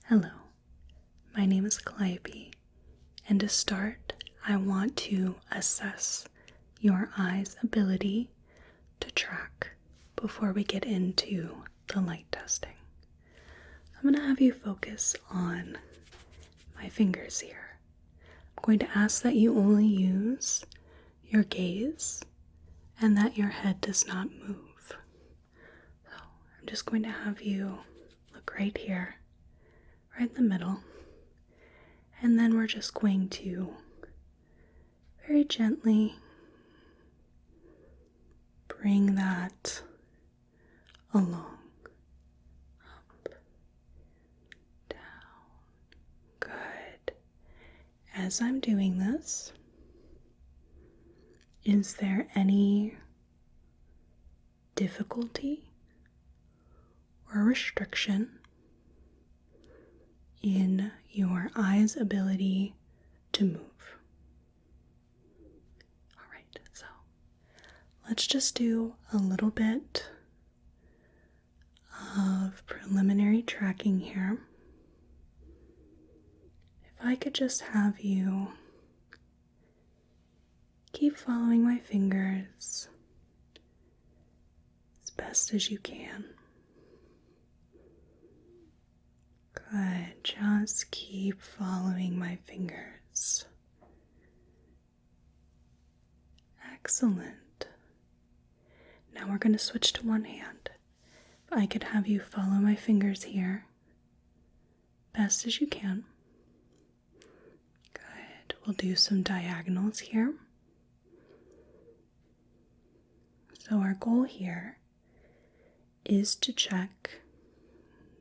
Hello, my name is Calliope, and to start, I want to assess your eye's ability to track before we get into the light testing. I'm going to have you focus on my fingers here. I'm going to ask that you only use your gaze and that your head does not move. So I'm just going to have you look right here, right in the middle, and then we're just going to very gently bring that along, up, down. Good. As I'm doing this, is there any difficulty or restriction in your eye's ability to move? Alright, so let's just do a little bit of preliminary tracking here. If I could just have you keep following my fingers as best as you can. Good, just keep following my fingers. Excellent. Now we're going to switch to one hand. If I could have you follow my fingers here, best as you can. Good, we'll do some diagonals here. So our goal here is to check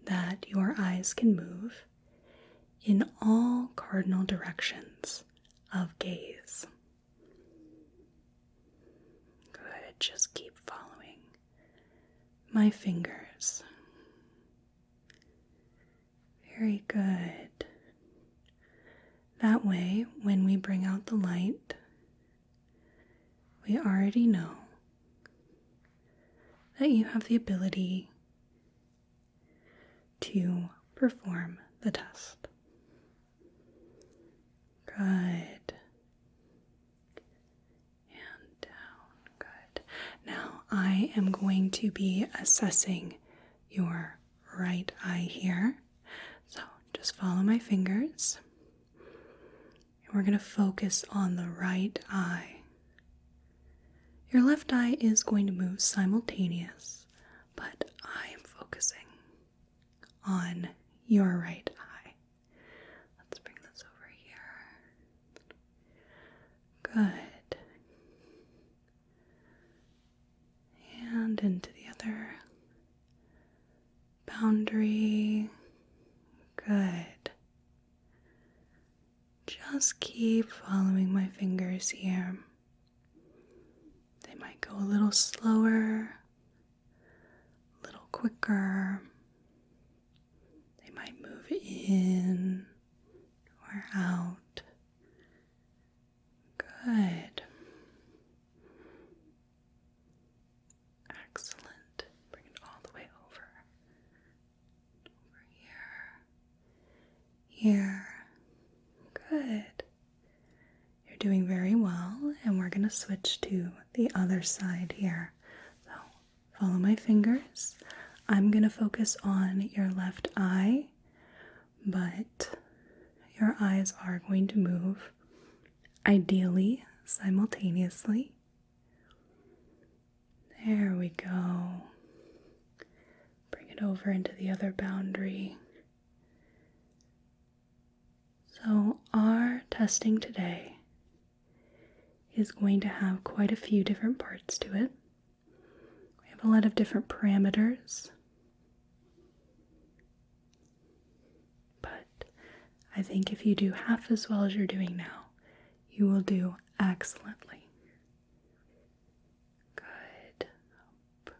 that your eyes can move in all cardinal directions of gaze. Good, just keep following my fingers. Very good. That way, when we bring out the light, we already know that you have the ability to perform the test. Good. And down. Good. Now I am going to be assessing your right eye here. So just follow my fingers. And we're going to focus on the right eye. Your left eye is going to move simultaneous, but I am focusing on your right eye. Let's bring this over here. Good. And into the other boundary. Good. Just keep following my fingers here. They might go a little slower, a little quicker. They might move in or out. Good. Excellent. Bring it all the way over. Over here. Here. Good. You're doing very well, and we're going to switch to the other side here. So, follow my fingers. I'm going to focus on your left eye, but your eyes are going to move, ideally, simultaneously. There we go. Bring it over into the other boundary. So our testing today is going to have quite a few different parts to it. We have a lot of different parameters. But I think if you do half as well as you're doing now, you will do excellently. Good. Up,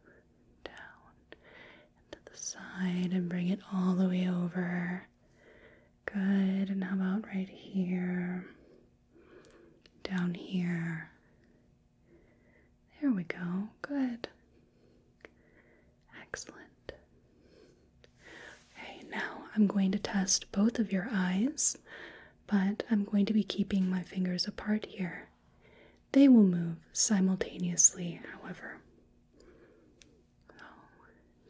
down, and to the side, and bring it all the way over. Good. And how about right here? Down here. There we go. Good. Excellent. Okay, now I'm going to test both of your eyes, but I'm going to be keeping my fingers apart here. They will move simultaneously, however.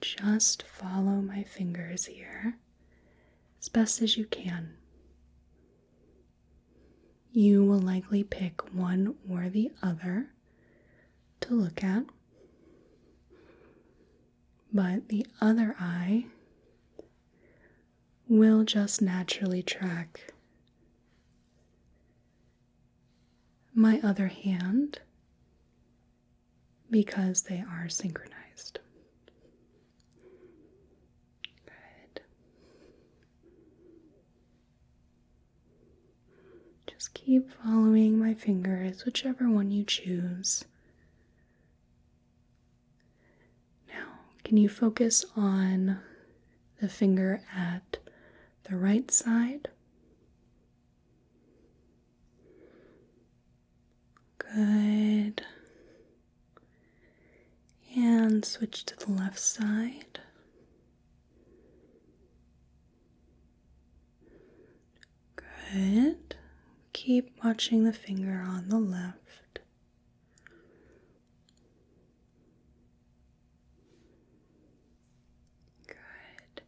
Just follow my fingers here as best as you can. You will likely pick one or the other to look at, but the other eye will just naturally track my other hand because they are synchronized. Good. Just keep following my fingers, whichever one you choose. Now, can you focus on the finger at the right side? Good. And switch to the left side. Good. Keep watching the finger on the left. Good.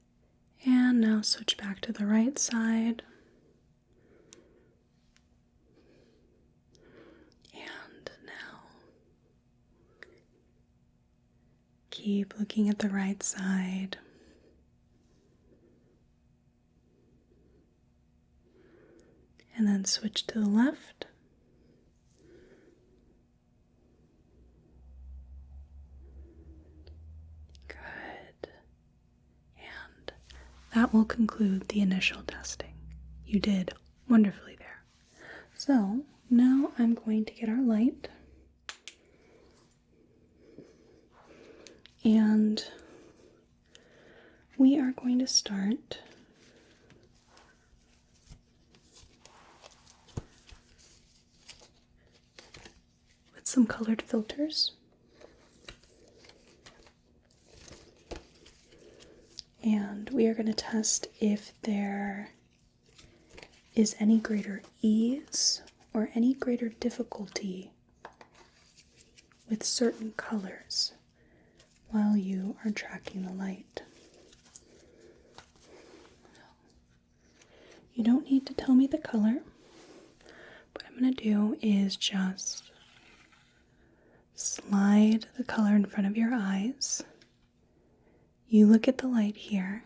And now switch back to the right side. And now keep looking at the right side. And then switch to the left. Good. And that will conclude the initial testing. You did wonderfully there. So now I'm going to get our light. And we are going to start some colored filters. And we are going to test if there is any greater ease or any greater difficulty with certain colors while you are tracking the light. You don't need to tell me the color. What I'm going to do is just slide the color in front of your eyes. You look at the light here,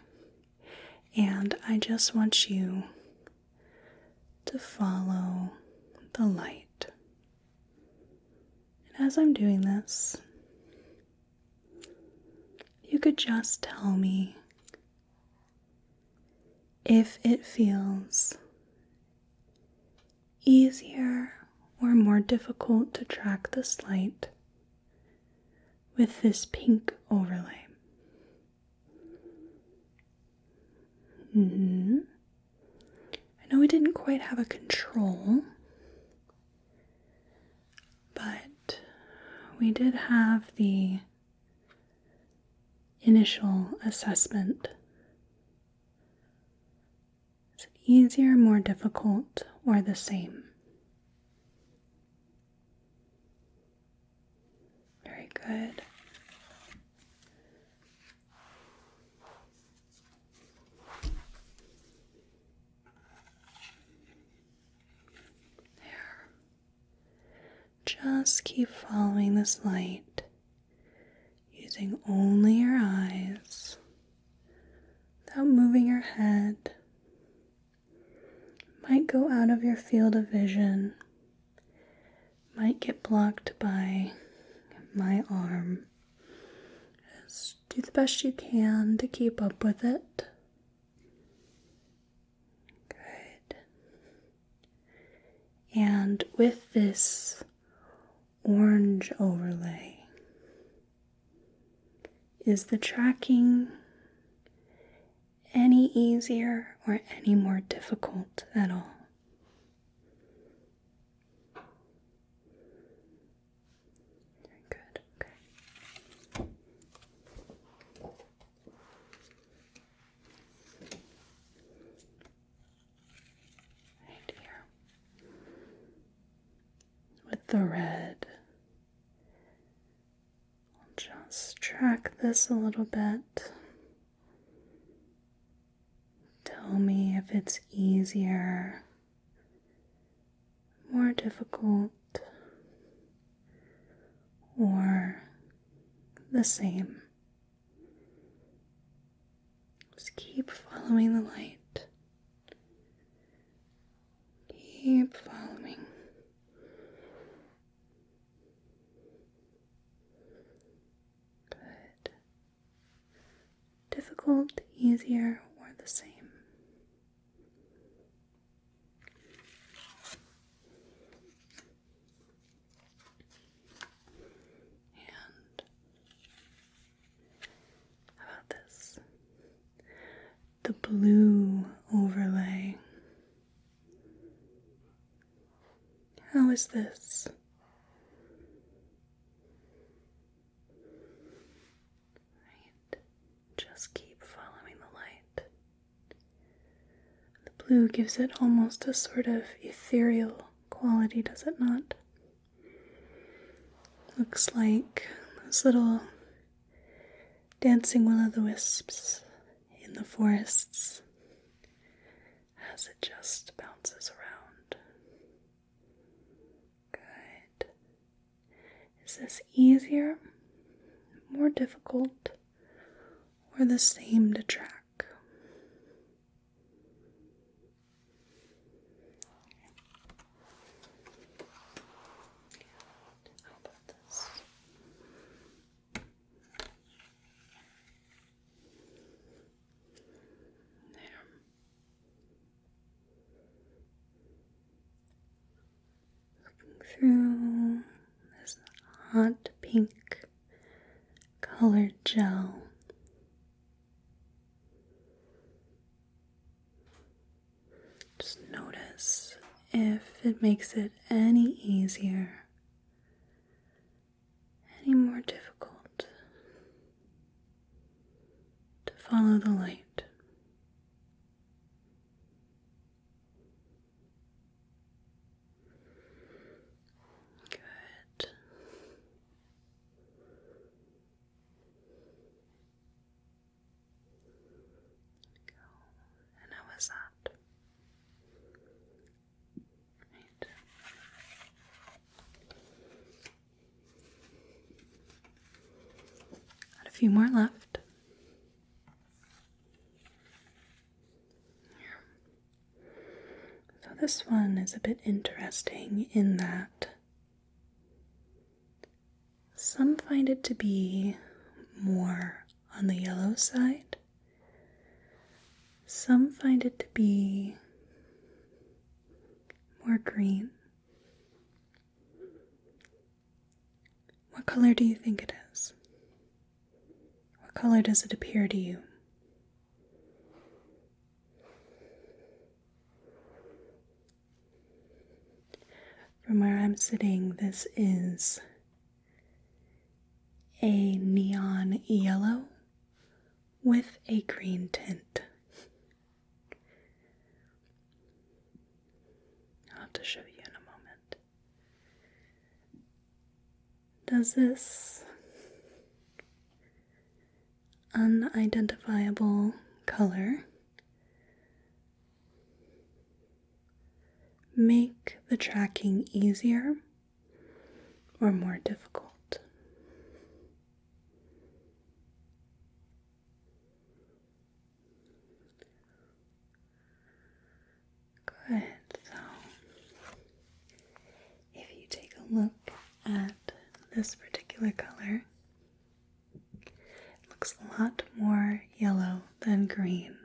and I just want you to follow the light. And as I'm doing this, you could just tell me if it feels easier or more difficult to track this light with this pink overlay. I know we didn't quite have a control, but we did have the initial assessment. Is it easier, more difficult, or the same? Very good. There. Just keep following this light, using only your eyes, without moving your head. Might go out of your field of vision, might get blocked by my arm. Just do the best you can to keep up with it. Good. And with this orange overlay, is the tracking any easier or any more difficult at all? Very good. Okay. the red. I'll just track this a little bit. Tell me if it's easier, more difficult, or the same. Just keep following the light. Keep following. Good. Difficult, easier, or the same. And how about this? The blue overlay. How is this? Right. Just keep following the light. The blue gives it almost a sort of ethereal quality, does it not? Looks like those little dancing will-o'-the-wisps in the forests as it just bounces around. Good. Is this easier, more difficult, or the same to track? How about this? There. Looking through this hot pink colored gel. Just notice if it makes it any easier, any more difficult to follow the light. Good. Go. And how was that? Right. Got a few more left. So this one is a bit interesting in that some find it to be more on the yellow side. Some find it to be more green. What color do you think it is? What color does it appear to you? From where I'm sitting, this is a neon yellow with a green tint. I'll have to show you in a moment. Does this unidentifiable color make the tracking easier or more difficult? Good. So, if you take a look at this particular color, it looks a lot more yellow than green.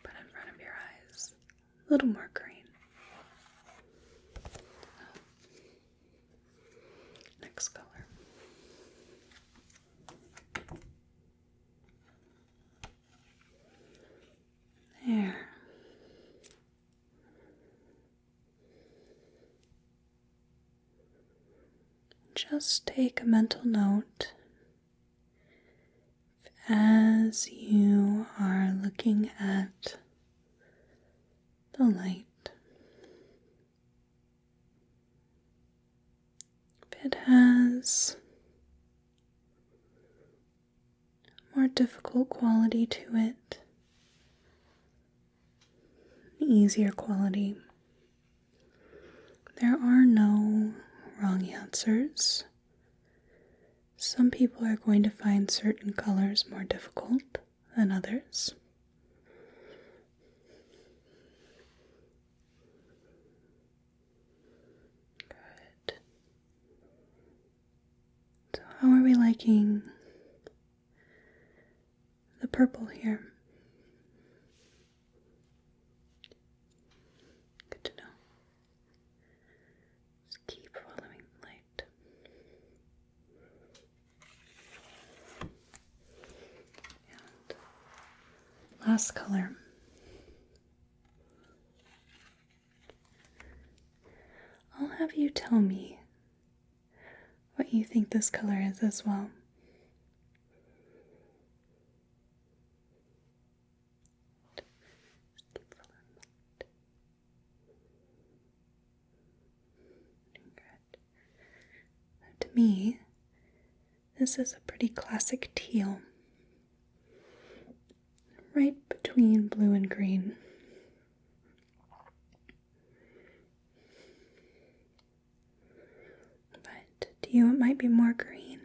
Put in front of your eyes, a little more green. Next color. There. Just take a mental note as you are looking at the light. It has a more difficult quality to it, an easier quality. There are no wrong answers. Some people are going to find certain colors more difficult than others. Good. So how are we liking the purple here? Good to know. Just keep following the light. And last color. I'll have you tell me what you think this color is as well. Good. To me, this is a pretty classic teal, right between blue and green. But to you, it might be more green,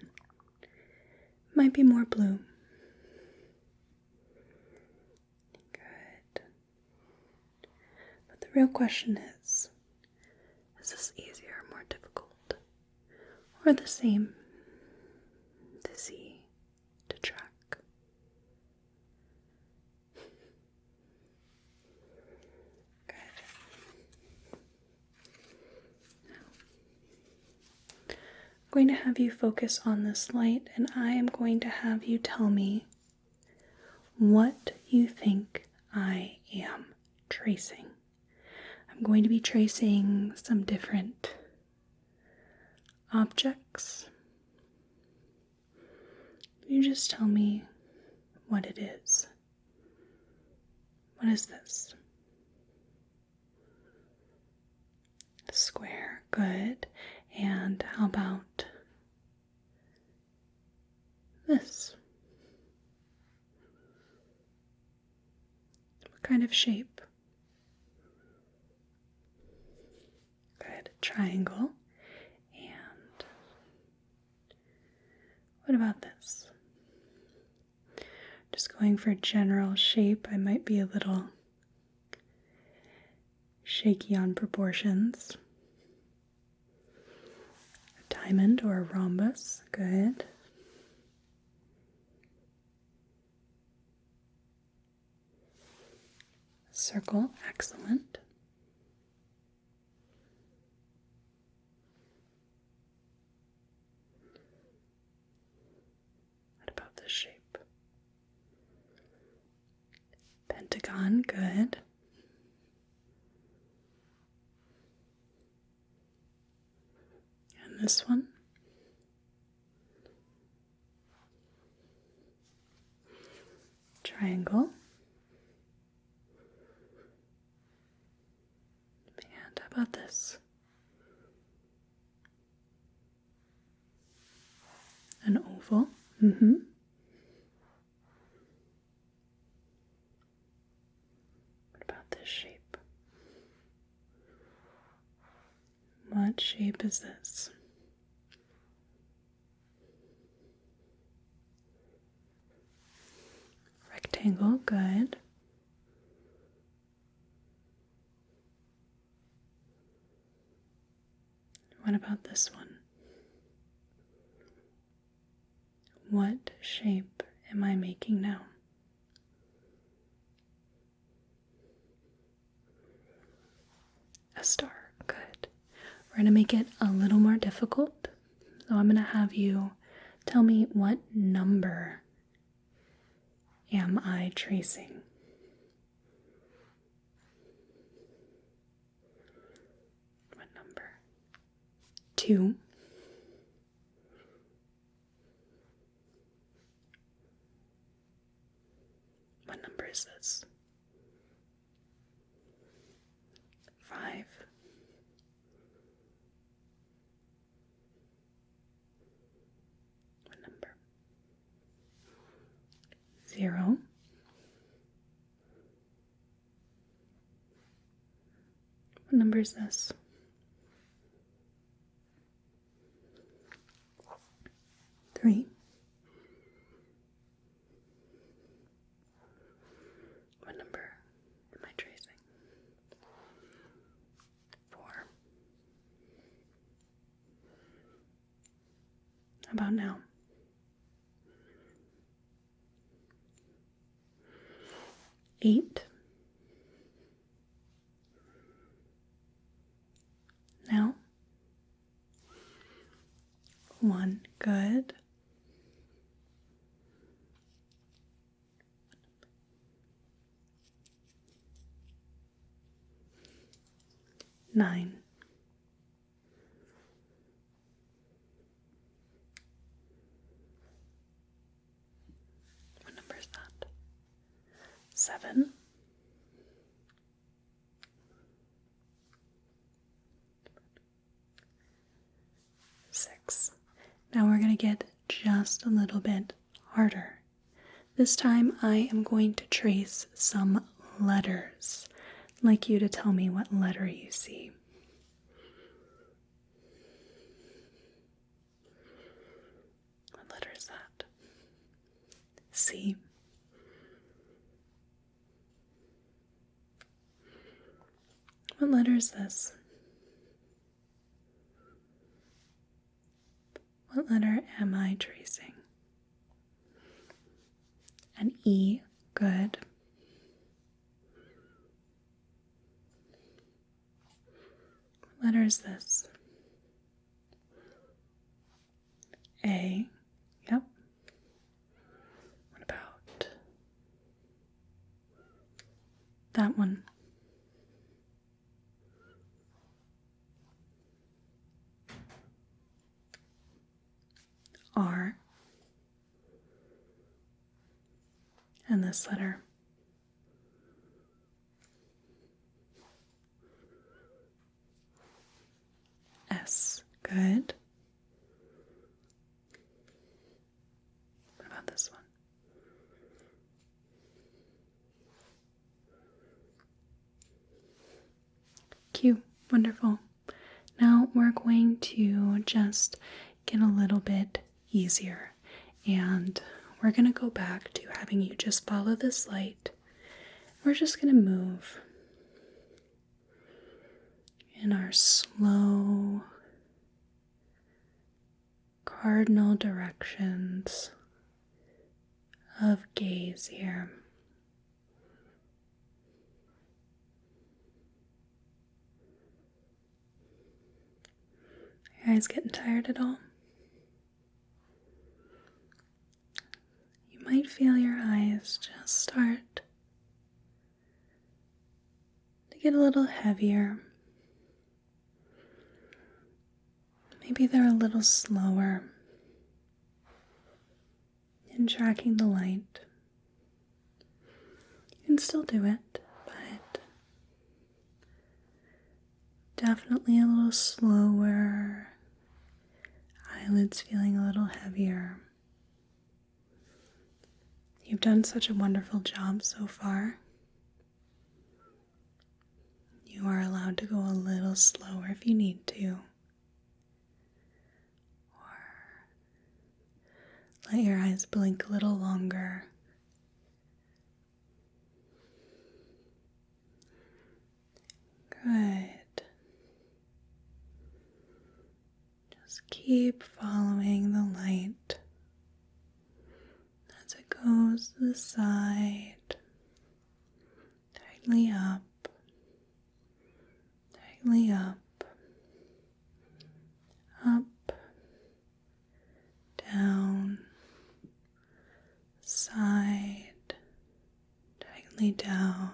might be more blue. Good. But the real question is this easier or more difficult? Or the same to see, to track? Good. I'm going to have you focus on this light, and I am going to have you tell me what you think I am tracing. I'm going to be tracing some different objects. You just tell me what it is. What is this? A square, good. And how about this? What kind of shape? Good, triangle. And what about this? Just going for general shape, I might be a little shaky on proportions. A diamond or a rhombus, good. Circle, excellent. What about this shape? Pentagon, good. And this one? Triangle. And how about this? An oval. What about this shape? What shape is this? Rectangle, good. What about this one? What shape am I making now? A star, good. We're going to make it a little more difficult. So I'm going to have you tell me what number am I tracing? What number? 2. What number is this? 5. What number is this? 3. What number am I tracing? 4. How about now? 8. Now? 1. Good. 9. What number is that? 7. 6. Now we're going to get just a little bit harder. This time I am going to trace some letters. I'd like you to tell me what letter you see. What letter is that? C. What letter is this? What letter am I tracing? An E. Good. What letter is this? A. Yep. What about that one? R. And this letter. S. Good. What about this one? Q. Wonderful. Now we're going to just get a little bit easier, and we're going to go back to having you just follow this light. We're just going to move in our slow cardinal directions of gaze here. Are you guys getting tired at all? You might feel your eyes just start to get a little heavier. Maybe they're a little slower in tracking the light. You can still do it, but definitely a little slower. Eyelids feeling a little heavier. You've done such a wonderful job so far. You are allowed to go a little slower if you need to. Or let your eyes blink a little longer. Good. Just keep following the light as it goes to the side, tightly up, up, down, side, tightly down,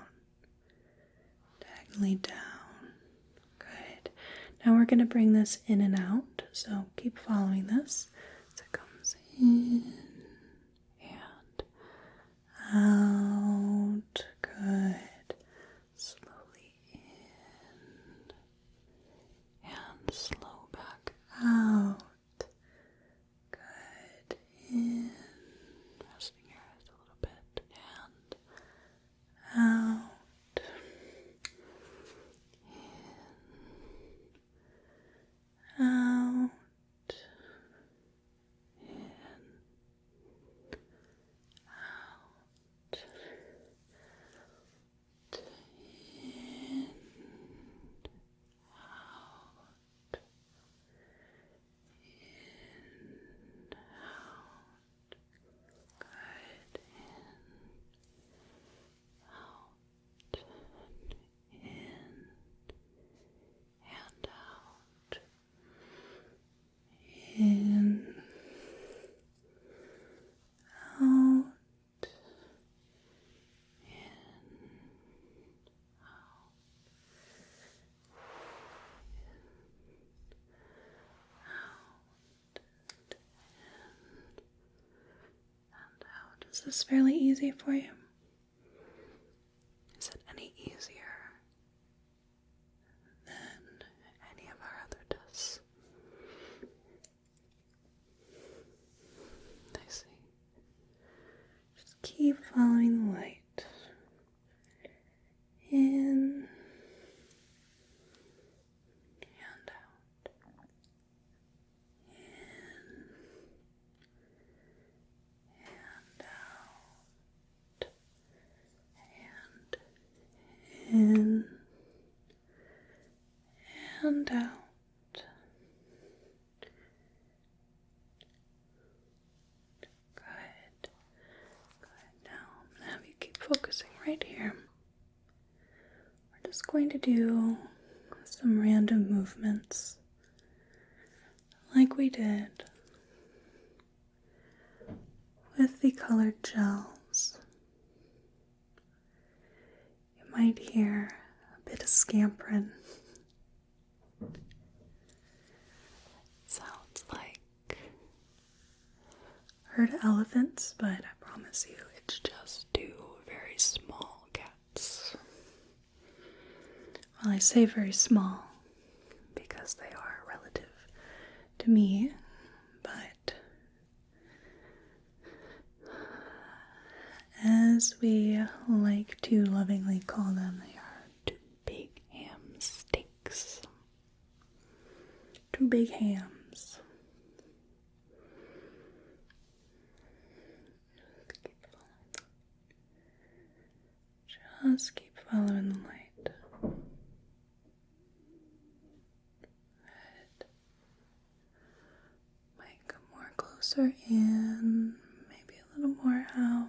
Good. Now we're going to bring this in and out, so keep following this as it comes in and out. Good. Slowly in and slow back out. Good. In. Resting your eyes a little bit. And out. In. this fairly easy for you? Is it any easier than any of our other tests? I see. Just keep following the light. In and out. In and out. Good. Now I'm going to have you keep focusing right here. We're just going to do some random movements like we did with the colored gels. You might hear a bit of scampering. Sounds like herd elephants, but I promise you it's just two very small cats. Well, I say very small because they are relative to me, but as we like to lovingly call them, they are two big ham steaks. Two big hams. Just keep following the light. Good. Might come more closer in, maybe a little more out.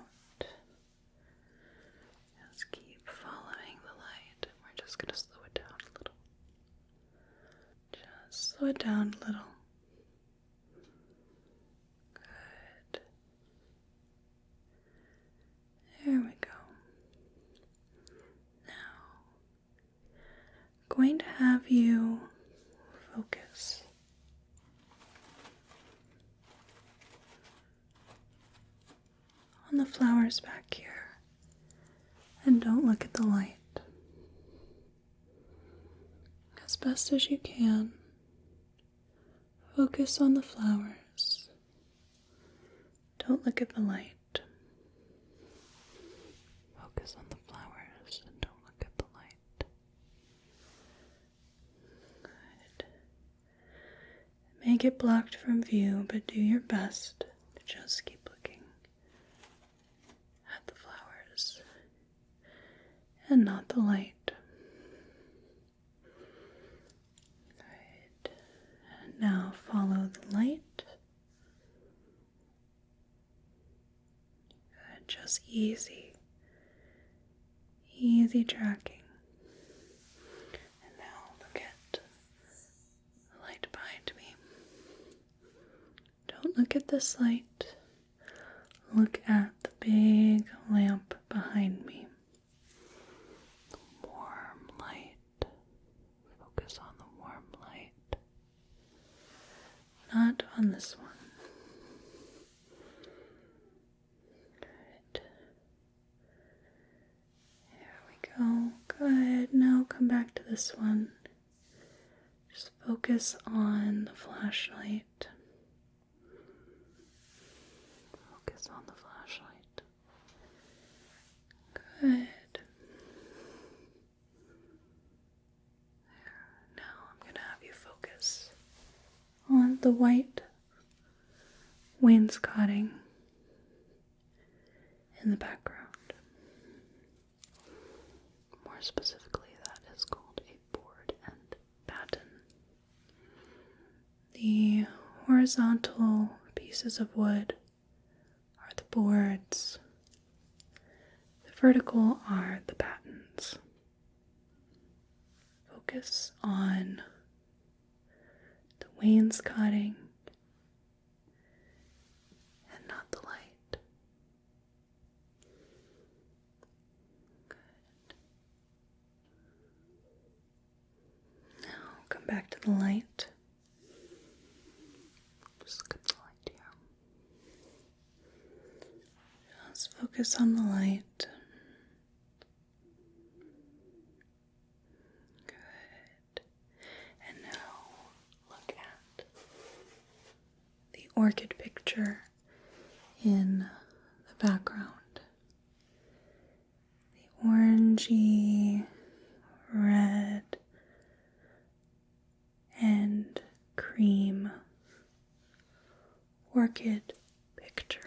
Just keep following the light. We're just going to slow it down a little. Just slow it down a little. Good. There we go. Now, I'm going to have you focus on the flowers back here. And don't look at the light. As best as you can, focus on the flowers. Don't look at the light. Focus on the flowers and don't look at the light. Good. It may get blocked from view, but do your best to just keep looking at the flowers and not the light. Good. And now follow the light. Good. Just easy tracking. And now look at the light behind me. Don't look at this light. Look at the big lamp behind me. Warm light. Focus on the warm light. Not on this one. Good. There we go. Good. Now come back to this one. Just focus on the flashlight. Focus on the flashlight. Good. Now I'm going to have you focus on the white wainscoting in the background. More specifically, that is called a board and batten. The horizontal pieces of wood are the boards. The vertical are the battens. Focus on the wainscoting and not the light. Good. Now come back to the light. Just look at the light here. Just focus on the light. Good. And now look at the orchid picture in the background. The orangey, red, and cream orchid picture.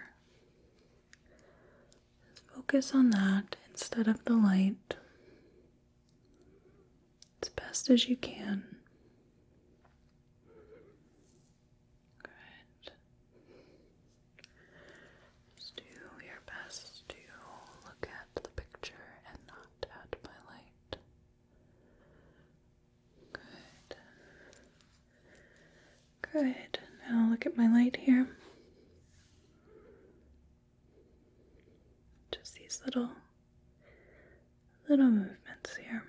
Just focus on that instead of the light as best as you can. Good. Just do your best to look at the picture and not at my light. Good. Good. Now look at my light here. Just these little movements here.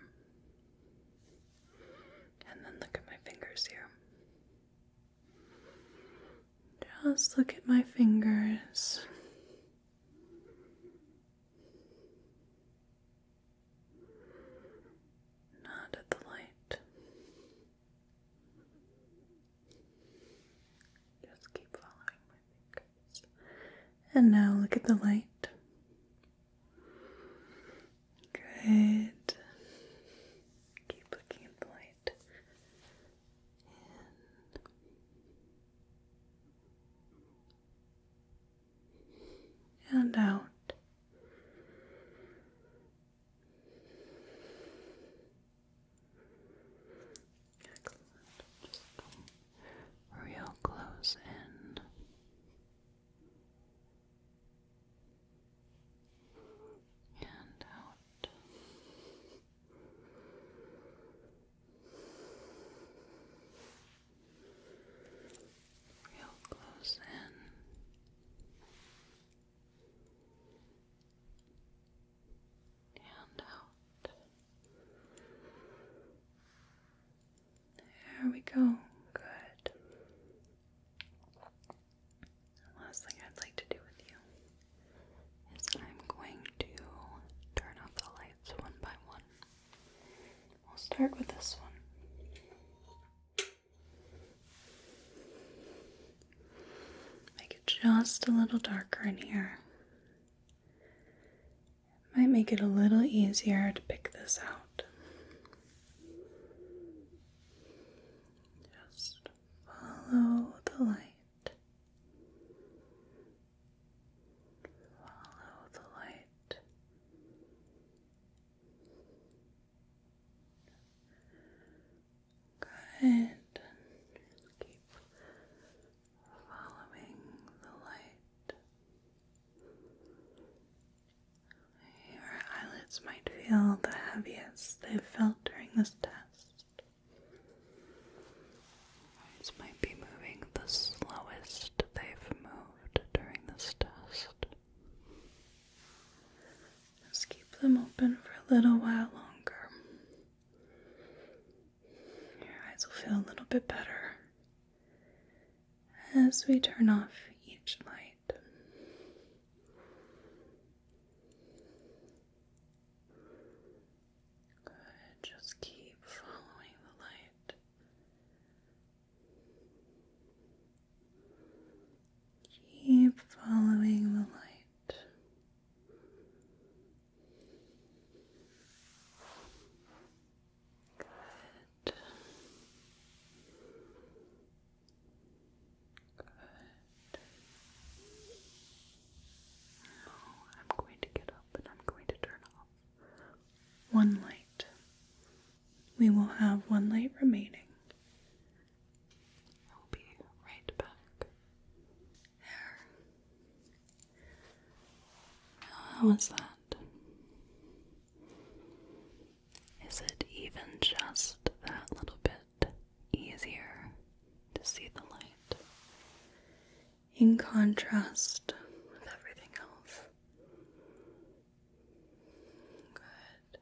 And then look at my fingers here. Just look at my fingers. Not at the light. Just keep following my fingers. And now look at the light. Good. Keep looking at the light. In. And out. Excellent. Just come real close in. And out. Real close in. And out. There we go. Good. The last thing I'd like to do with you is I'm going to turn off the lights one by one. We'll start with this one. Make it just a little darker in here. Might make it a little easier to pick this out. Just follow the light. Follow the light. Good. Just keep following the light. Your eyelids might feel the heaviest they've felt during this test. Eyes might be moving the slowest they've moved during this test. Just keep them open for a little while longer. Your eyes will feel a little bit better as we turn off each light. Good, just keep following the light. Keep following the light. Good. Good. Now I'm going to get up and I'm going to turn off one light. We will have one light remaining. I'll be right back. There. How was that? Is it even just that little bit easier to see the light in contrast with everything else? Good.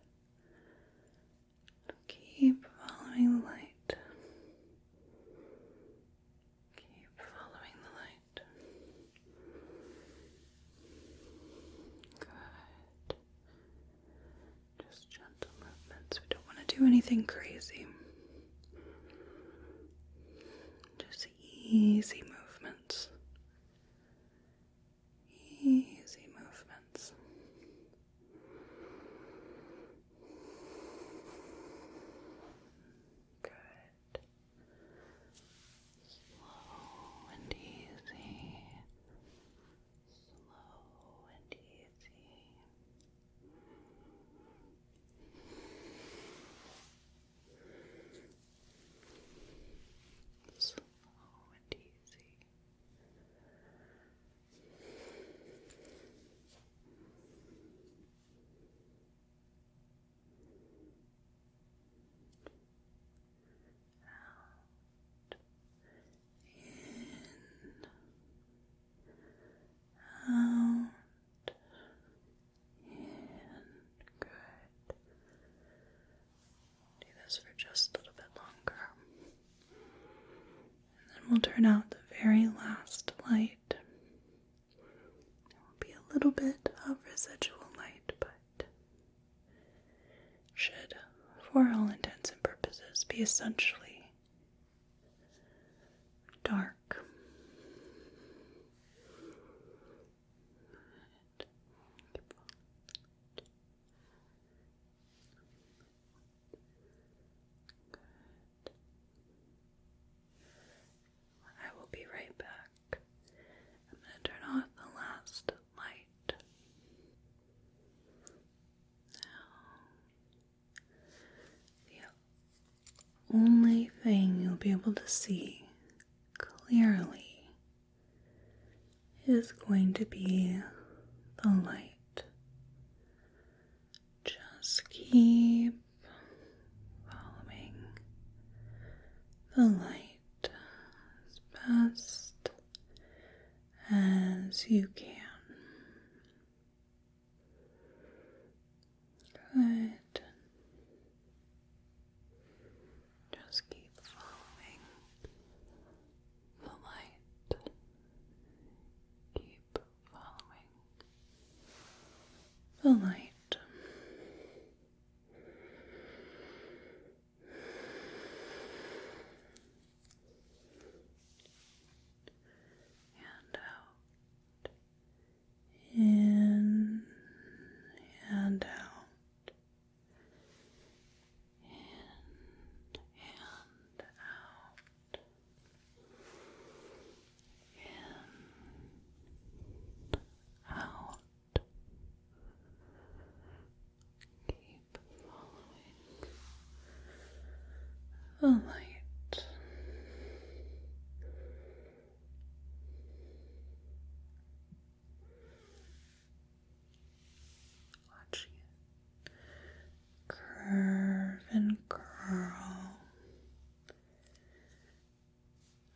Keep following the light. Keep following the light. Good. do anything crazy. Just easy movements. Easy movements. Good. Slow and easy. Slow and easy. Slow and easy. Out, in, good. Do this for just a little bit longer. And then we'll turn out the very last light. There will be a little bit of residual light, but should, for all intents and purposes, be essentially dark. I will be right back. I'm going to turn off the last light. The only thing you'll be able to see clearly is going to be the light. Just keep following the light as best as you can. Good. Just keep following the light. Keep following the light. And out. In and out. In and out. In, out. Keep following the light. Watching it curve and curl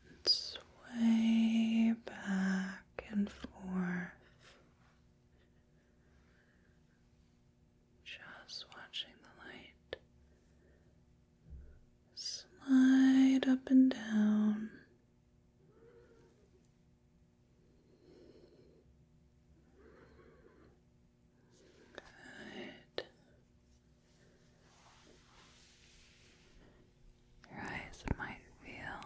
and sway back and forth. Just watching the light slide up and down. Good. Your eyes might feel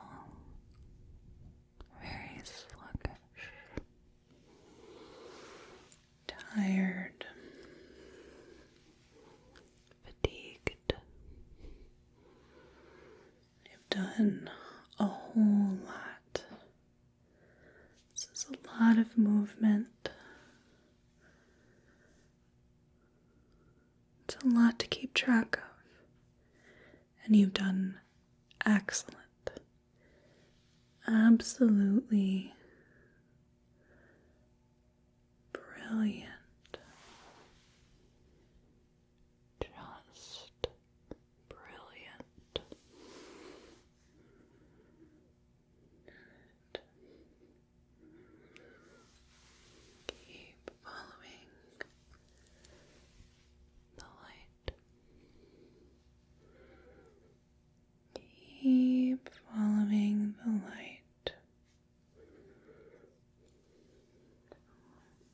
very sluggish, tired, fatigued. You've done a whole lot. This is a lot of movement. It's a lot to keep track of. And you've done excellent. Absolutely brilliant. Just brilliant. Keep following the light. Keep following the light.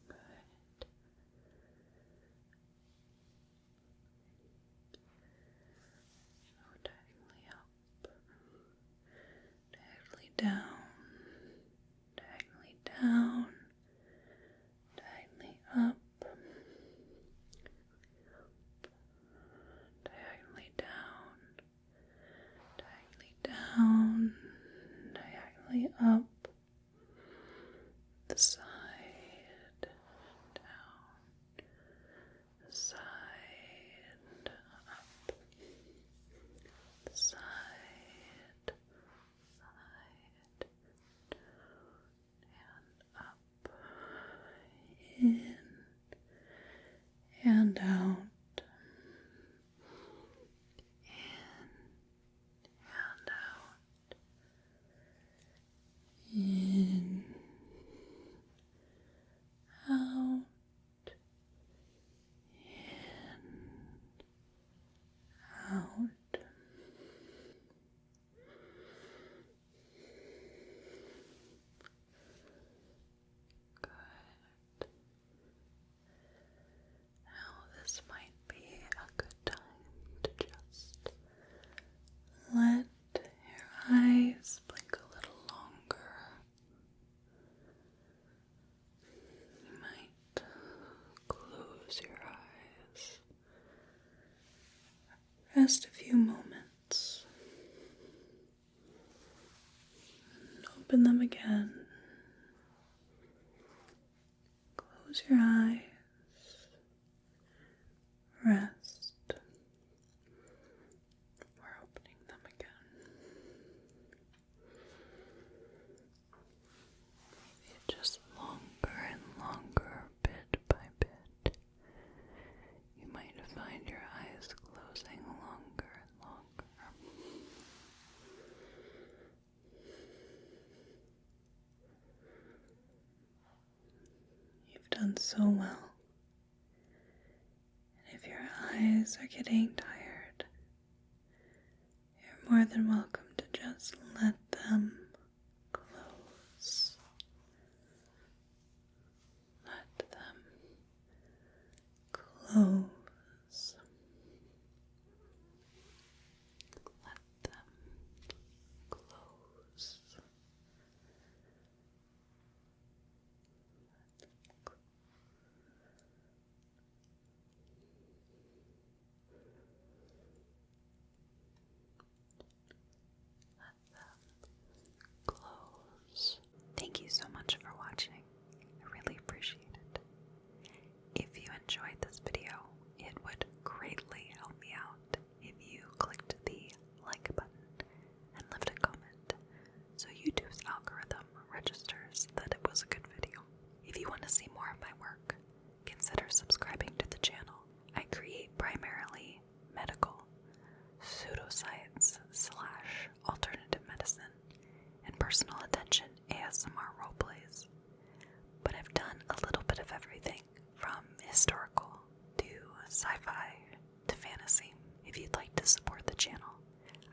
Good. way up the side, down, the side, up, the side, side, and up, in and out. In, out, in, out. Good. Now this might be a good time to just let your eyes blink a little longer. You might close your eyes. Rest a few moments. And open them again. Close your eyes. Rest. We're opening them again. Maybe just longer and longer, bit by bit. You might find your eyes closing longer and longer. You've done so well. And if your eyes are getting tired, you're more than welcome to just let them close. Let them close. Let them close. Close. Thank you so much for watching. I really appreciate it. If you enjoyed this video, it would greatly help me out if you clicked the like button and left a comment so YouTube's algorithm registers that it was a good video. If you want to see more of my work, consider subscribing to the channel. I create primarily medical, pseudoscience / alternative medicine, and personal attention ASMR roleplays. But I've done a little bit of everything, from historical to sci-fi to fantasy. If you'd like to support the channel,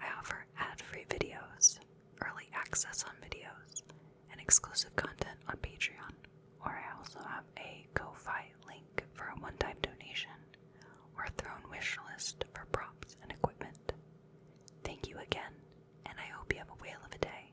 I offer ad-free videos, early access on videos, and exclusive content on Patreon. Or I also have a Ko-Fi link for a one-time donation, or a throne wish list for props and equipment. Thank you again, and I hope you have a whale of a day.